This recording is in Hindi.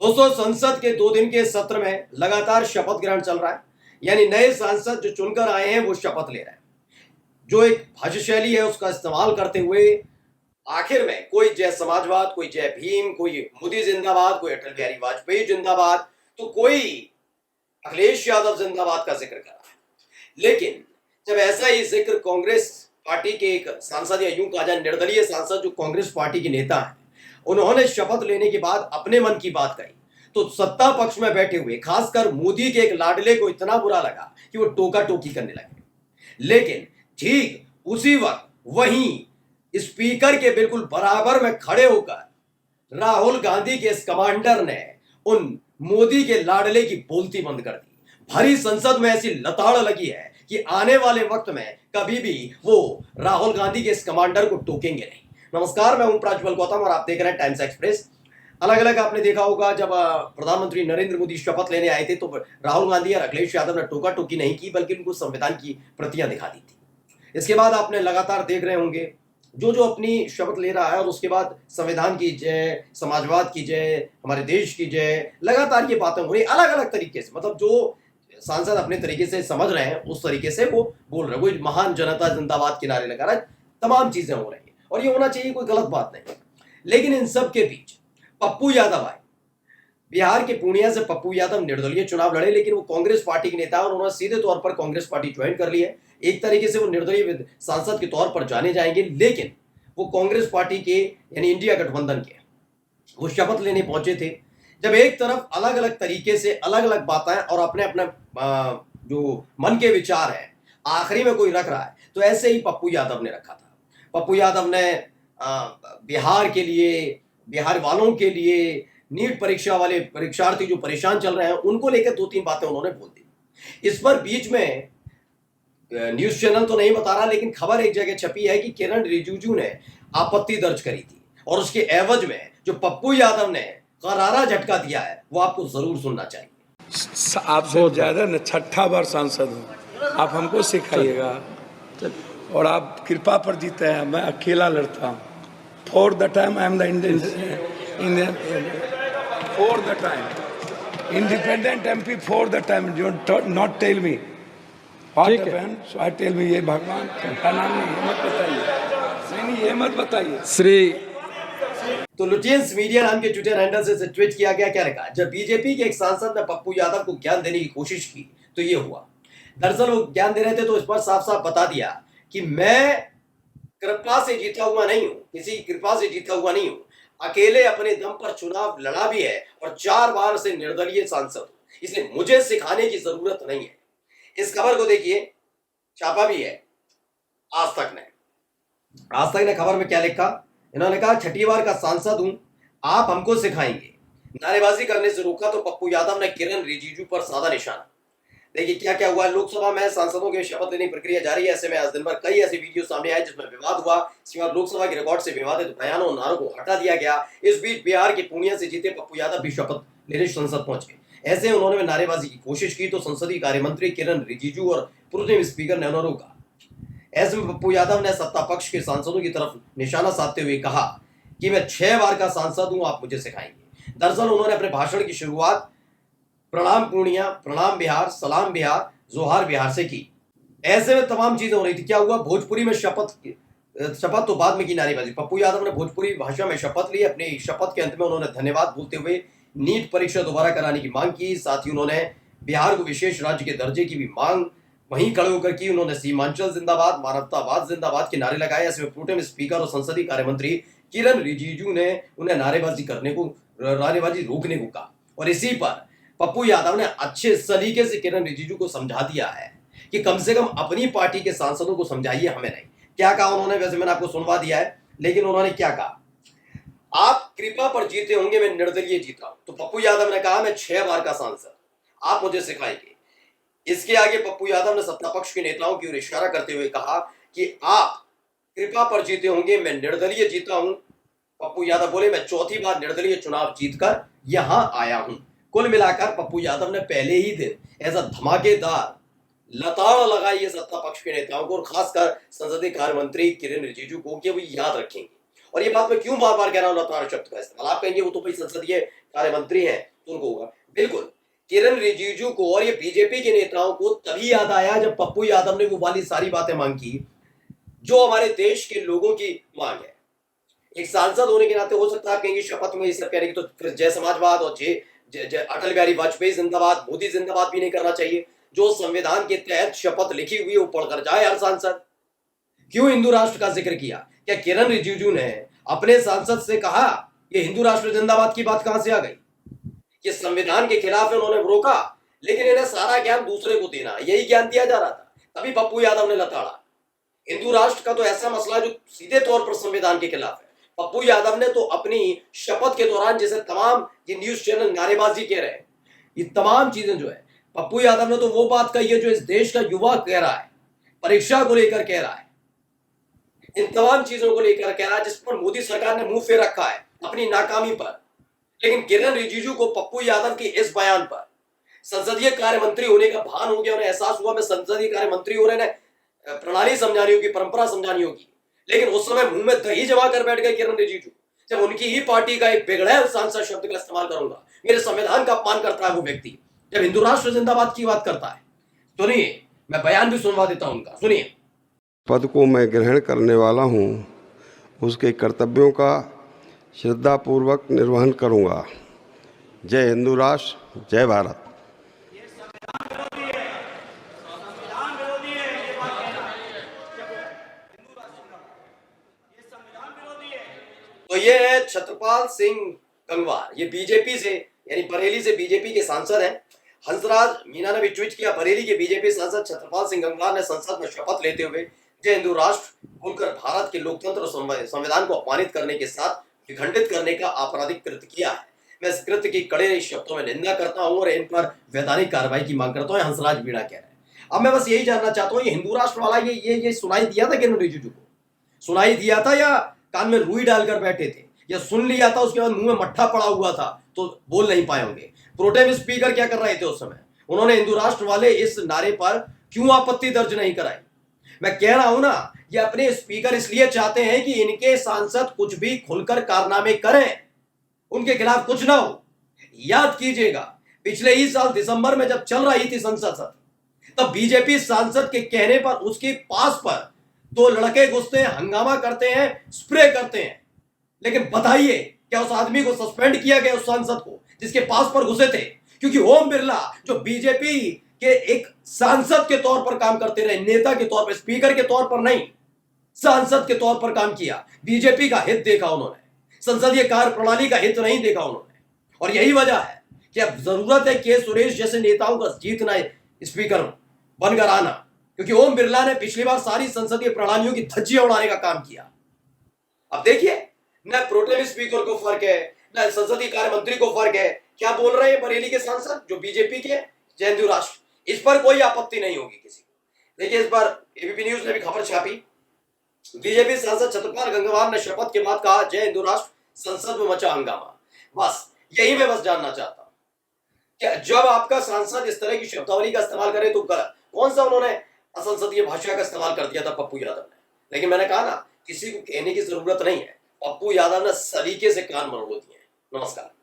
दोस्तों, संसद के 2 दिन के सत्र में लगातार शपथ ग्रहण चल रहा है। यानी नए सांसद जो चुनकर आए हैं वो शपथ ले रहे हैं। जो एक भाषा शैली है उसका इस्तेमाल करते हुए आखिर में कोई जय समाजवाद, कोई जय भीम, कोई मोदी जिंदाबाद, कोई अटल बिहारी वाजपेयी जिंदाबाद, तो कोई अखिलेश यादव जिंदाबाद का जिक्र कर रहा है। लेकिन जब ऐसा ही जिक्र कांग्रेस पार्टी के एक सांसद या यूं कहा जाए निर्दलीय सांसद जो कांग्रेस पार्टी के नेता हैं, उन्होंने शपथ लेने के बाद अपने मन की बात कही, तो सत्ता पक्ष में बैठे हुए खासकर मोदी के एक लाडले को इतना बुरा लगा कि वो टोका टोकी करने लगे। लेकिन ठीक उसी वक्त वहीं स्पीकर के बिल्कुल बराबर में खड़े होकर राहुल गांधी के इस कमांडर ने उन मोदी के लाडले की बोलती बंद कर दी। भरी संसद में ऐसी लताड़ लगी है कि आने वाले वक्त में कभी भी वो राहुल गांधी के इस कमांडर को टोकेंगे नहीं। नमस्कार, मैं हूं प्रज्वल गौतम और आप देख रहे हैं टाइम्स एक्सप्रेस। अलग अलग आपने देखा होगा, जब प्रधानमंत्री नरेंद्र मोदी शपथ लेने आए थे तो राहुल गांधी और अखिलेश यादव ने टोका टोकी नहीं की, बल्कि उनको संविधान की प्रतियां दिखा दी थी। इसके बाद आपने लगातार देख रहे होंगे जो जो अपनी शपथ ले रहा है और उसके बाद संविधान की जय, समाजवाद की जय, हमारे देश की जय, लगातार ये बातें हो रही अलग अलग तरीके से। मतलब जो सांसद अपने तरीके से समझ रहे हैं उस तरीके से वो बोल रहे हैं। कोई महान जनता जिंदाबाद के नारे लगा रहा है, तमाम चीजें हो रही हैं और ये होना चाहिए, कोई गलत बात नहीं। लेकिन इन सब के बीच पप्पू यादव आए। बिहार के पूर्णिया से पप्पू यादव निर्दलीय चुनाव लड़े, लेकिन वो कांग्रेस पार्टी के नेता और उन्होंने सीधे तौर पर कांग्रेस पार्टी ज्वाइन कर ली है। एक तरीके से वो निर्दलीय सांसद के तौर पर जाने जाएंगे, लेकिन वो कांग्रेस पार्टी के यानी इंडिया गठबंधन के वो शपथ लेने पहुंचे थे। जब एक तरफ अलग अलग तरीके से अलग अलग बातें और अपने अपने जो मन के विचार है आखिरी में कोई रख रहा है, तो ऐसे ही पप्पू यादव ने रखा था। पप्पू यादव ने बिहार के लिए, बिहार वालों के लिए, नीट परीक्षा वाले परीक्षार्थी जो परेशान चल रहे हैं उनको लेकर 2-3 बातें उन्होंने बोल दी। इस पर बीच में न्यूज चैनल तो नहीं बता रहा, लेकिन खबर एक जगह छपी है कि किरण रिजिजू ने आपत्ति दर्ज करी थी और उसके एवज में जो पप्पू यादव ने करारा झटका दिया है वो आपको जरूर सुनना चाहिए। आपसे ज्यादा न 6ठा बार सांसद हूँ, आप हमको सिखाइएगा। और आप कृपा पर जीते हैं, मैं अकेला लड़ता हूँ। For the time I am the Indian for the time independent MP for the time. Not tell me what happened, so I tell me. ये भगवान का नाम नहीं, ये मत बताइए। नहीं, ये मत बताइए श्री। तो लुटियंस मीडिया नाम के ट्विटर हैंडल से ट्वीट किया गया, क्या लिखा? जब बीजेपी के एक सांसद ने पप्पू यादव को ज्ञान देने की कोशिश की तो ये हुआ। दरअसल वो ज्ञान दे रहे थे तो इस पर साफ साफ बता दिया कि मैं कृपा से जीता हुआ नहीं हूं, किसी कृपा से जीता हुआ नहीं हूं, अकेले अपने दम पर चुनाव लड़ा भी है और 4 बार से निर्दलीय सांसद, इसलिए मुझे सिखाने की जरूरत नहीं है। इस खबर को देखिए, छापा भी है आज तक ने। आज तक ने खबर में क्या लिखा? इन्होंने कहा 6ठी बार का सांसद हूं, आप हमको सिखाएंगे। नारेबाजी करने से रोका तो पप्पू यादव ने किरण रिजिजू पर साधा निशाना। देखिए क्या क्या हुआ। लोकसभा में सांसदों के शपथ लेने की प्रक्रिया जारी है। ऐसे में आज दिन भर कई ऐसे वीडियो सामने आए जिसमें विवाद हुआ। इसके बाद लोकसभा के रिकॉर्ड से विवादित बयानों और नारों को हटा दिया गया। इस बीच बिहार के पूर्णिया से जीते पप्पू यादव भी शपथ लेने संसद पहुंचे। ऐसे उन्होंने नारेबाजी की कोशिश की तो संसदीय कार्य मंत्री किरण रिजिजू और पूर्व स्पीकर ने उन्हें रोका। ऐसे में पप्पू यादव ने सत्ता पक्ष के सांसदों की तरफ निशाना साधते हुए कहा कि मैं 6 बार का सांसद हूं, आप मुझे सिखाएंगे। दरअसल उन्होंने अपने भाषण की शुरुआत प्रणाम पूर्णिया, प्रणाम बिहार, सलाम बिहार, जोहार बिहार से की। ऐसे में तमाम चीजें हो रही थी। क्या हुआ? भोजपुरी में शपथ तो बाद में की नारेबाजी। पप्पू यादव ने भोजपुरी भाषा में शपथ ली। अपनी शपथ के अंत में उन्होंने धन्यवाद बोलते हुए नीट परीक्षा दोबारा कराने की मांग की। साथ ही उन्होंने बिहार को विशेष राज्य के दर्जे की भी मांग वहीं खड़े होकर की। उन्होंने सीमांचल जिंदाबाद, मानवतावाद जिंदाबाद के नारे लगाए। ऐसे में प्रोटेम स्पीकर और संसदीय कार्य मंत्री किरण रिजिजू ने उन्हें नारेबाजी रोकने को कहा। और इसी पर पप्पू यादव ने अच्छे सलीके से किरण रिजिजू को समझा दिया है कि कम से कम अपनी पार्टी के सांसदों को समझाइए, हमें नहीं। क्या कहा उन्होंने? वैसे मैंने आपको सुनवा दिया है, लेकिन उन्होंने क्या कहा? आप कृपा पर जीते होंगे, मैं निर्दलीय जीता हूं। तो पप्पू यादव ने कहा मैं 6 बार का सांसद, आप मुझे सिखाएंगे। इसके आगे पप्पू यादव ने सत्ता पक्ष के नेताओं की ओर इशारा करते हुए कहा कि आप कृपा पर जीते होंगे, मैं निर्दलीय जीता हूं। पप्पू यादव बोले मैं 4थी बार निर्दलीय चुनाव जीतकर यहां आया हूं। कुल मिलाकर पप्पू यादव ने पहले ही दिन ऐसा धमाकेदार लताड़ लगाई है सत्ता पक्ष के नेताओं को और खासकर संसदीय कार्य मंत्री किरण रिजिजू को कि वो याद रखेंगे और ये बात मैं क्यों बार बार कह रहा हूं लताड़ शब्द का इस्तेमाल। आप कहेंगे वो तो भाई संसदीय कार्य मंत्री है तो उनको होगा, बिल्कुल। किरण रिजिजू को और ये बीजेपी के नेताओं को तभी याद आया जब पप्पू यादव ने वो वाली सारी बातें मांगी जो हमारे देश के लोगों की मांग है। एक सांसद होने के नाते हो सकता है आप कहेंगे शपथ में ये सब कह रहे तो फिर जय समाजवाद और अटल बिहारी वाजपेयी जिंदाबाद, मोदी जिंदाबाद भी नहीं करना चाहिए। जो संविधान के तहत शपथ लिखी हुई वो पढ़कर जाए हर सांसद। क्यों हिंदू राष्ट्र का जिक्र किया? क्या किरण रिजिजू ने अपने सांसद से कहा ये हिंदू राष्ट्र जिंदाबाद की बात कहां से आ गई? ये संविधान के खिलाफ है, उन्होंने रोका, लेकिन इन्हें सारा ज्ञान दूसरे को देना, यही ज्ञान दिया जा रहा था। तभी पप्पू यादव ने लताड़ा। हिंदू राष्ट्र का तो ऐसा मसला जो सीधे तौर पर संविधान के खिलाफ है। पप्पू यादव ने तो अपनी शपथ के दौरान जैसे तमाम ये न्यूज चैनल नारेबाजी कह रहे हैं, ये तमाम चीजें जो है पप्पू यादव ने तो वो बात कही है जो इस देश का युवा कह रहा है, परीक्षा को लेकर कह रहा है, इन तमाम चीजों को लेकर कह रहा है जिस पर मोदी सरकार ने मुंह फेर रखा है अपनी नाकामी पर। लेकिन किरण रिजिजू को पप्पू यादव के इस बयान पर संसदीय कार्य मंत्री होने का भान हो गया, उन्हें एहसास हुआ मैं संसदीय कार्य मंत्री हो रहे, प्रणाली समझानी होगी, परंपरा समझानी होगी। लेकिन उस समय मुंह में दही जमा कर बैठ गए किरण रिजिजू। जब उनकी ही पार्टी का एक बिगड़ैल सांसद शब्द का इस्तेमाल करूंगा, मेरे संविधान का अपमान करता है वो व्यक्ति, जब हिंदू राष्ट्र जिंदाबाद की बात करता है। सुनिए, मैं बयान भी सुनवा देता हूं उनका, सुनिए। पद को मैं ग्रहण करने वाला हूं, उसके कर्तव्यों का श्रद्धापूर्वक निर्वहन करूंगा। जय हिंदू राष्ट्र, जय भारत। तो ये है छत्रपाल सिंह गंगवार, ये बीजेपी से यानी बरेली से बीजेपी के सांसद हैं। हंसराज मीना ने भी ट्वीट किया, बरेली के बीजेपी सांसद छत्रपाल सिंह गंगवार ने संसद में शपथ लेते हुए जय हिंदू राष्ट्र बोलकर भारत के लोकतंत्र और संविधान को अपमानित करने के साथ विखंडित करने का आपराधिक कृत्य किया है। मैं इस कृत्य की कड़े शब्दों में निंदा करता हूं और इन पर वैधानिक कार्रवाई की मांग करता हूं। हंसराज मीणा कह रहे हैं। अब मैं बस यही जानना चाहता हूं, ये हिंदू राष्ट्र वाला ये सुनाई दिया था किरण रिजिजू को? सुनाई दिया था या कान में रुई डालकर बैठे थे, या सुन लिया था उसके बाद मुंह में मट्ठा पड़ा हुआ था तो बोल नहीं पाए होंगे? प्रोटेम स्पीकर क्या कर रहे थे उस समय? उन्होंने हिंदू राष्ट्र वाले इस नारे पर क्यों आपत्ति दर्ज नहीं कराई? मैं कह रहा हूं ना, ये अपने स्पीकर इसलिए चाहते हैं कि इनके सांसद कुछ भी खुलकर कारनामे करें, उनके खिलाफ कुछ ना हो। याद कीजिएगा, पिछले ही साल दिसंबर में जब चल रही थी संसद सत्र, तब बीजेपी सांसद के कहने पर उसके पास पर दो लड़के घुसते हैं, हंगामा करते हैं, स्प्रे करते हैं। लेकिन बताइए, क्या उस आदमी को सस्पेंड किया गया, उस सांसद को जिसके पास पर घुसे थे? क्योंकि ओम बिरला जो बीजेपी के एक सांसद के तौर पर काम करते रहे, नेता के तौर पर, स्पीकर के तौर पर नहीं, सांसद के तौर पर काम किया। बीजेपी का हित देखा उन्होंने, संसदीय कार्य प्रणाली का हित नहीं देखा उन्होंने। और यही वजह है कि अब जरूरत है के सुरेश जैसे नेताओं का जीतना स्पीकर बनकर आना, क्योंकि ओम बिरला ने पिछली बार सारी संसदीय प्रणालियों की धज्जियां उड़ाने का काम किया। अब देखिए, न प्रोटेम स्पीकर को फर्क है, न संसदीय कार्य मंत्री को फर्क है। क्या बोल रहे हैं बरेली के सांसद जो बीजेपी के, जय हिंदू राष्ट्र, इस पर कोई आपत्ति नहीं होगी किसी को। देखिए, इस बार एबीपी न्यूज ने भी खबर छापी, बीजेपी सांसद छत्रपाल गंगवार ने शपथ के बाद कहा जय हिंदू राष्ट्र, संसद में मचा हंगामा। बस यही मैं बस जानना चाहता हूं, क्या जब आपका सांसद इस तरह की शब्दावली का इस्तेमाल करे तो गलत? कौन सा उन्होंने असंसदीय भाषा का इस्तेमाल कर दिया था पप्पू यादव ने? लेकिन मैंने कहा ना, किसी को कहने की जरूरत नहीं है, पप्पू यादव ने सलीके से कान मरोड़ दिए। नमस्कार।